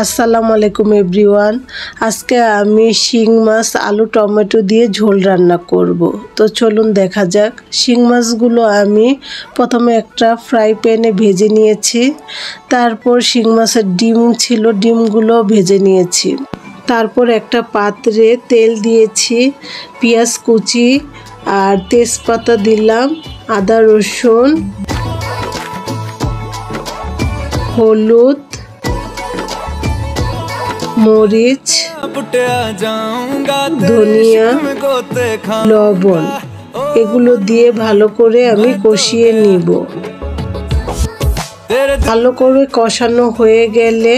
আসসালামু আলাইকুম এভরিওয়ান। আজকে আমি শিং মাছ আলু টমেটো দিয়ে ঝোল রান্না করব। তো চলুন দেখা যাক। শিং মাছগুলো আমি প্রথমে একটা ফ্রাই প্যানে ভেজে নিয়েছি। তারপর শিং মাছের ডিম ছিল, ডিমগুলো ভেজে নিয়েছি। তারপর একটা পাত্রে তেল দিয়েছি, পেঁয়াজ কুচি আর তেজপাতা দিলাম, আদা রসুন, হলুদ, মরিচ, ধনিয়া, লবণ এগুলো দিয়ে ভালো করে আমি কষিয়ে নিব। ভালো করে কষানো হয়ে গেলে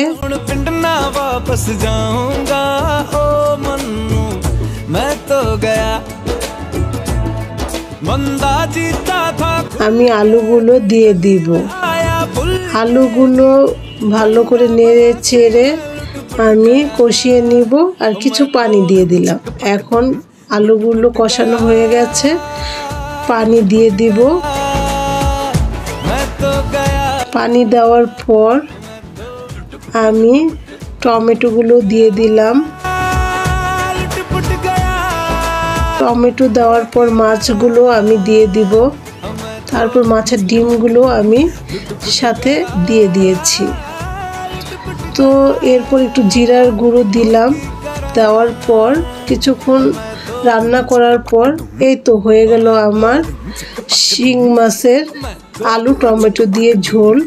আমি আলুগুলো দিয়ে দিব। আলুগুলো ভালো করে নেড়ে চেড়ে আমি কষিয়ে নিব আর কিছু পানি দিয়ে দিলাম। এখন আলুগুলো কষানো হয়ে গেছে, পানি দিয়ে দিব। পানি দেওয়ার পর আমি টমেটোগুলো দিয়ে দিলাম। টমেটো দেওয়ার পর মাছগুলো আমি দিয়ে দিব। তারপর মাছের ডিমগুলো আমি সাথে দিয়ে দিয়েছি। তো এরপর একটু জিরার গুঁড়ো দিলাম। দেওয়ার পর কিছুক্ষণ রান্না করার পর এই তো হয়ে গেল আমার শিং মাছের আলু টমেটো দিয়ে ঝোল।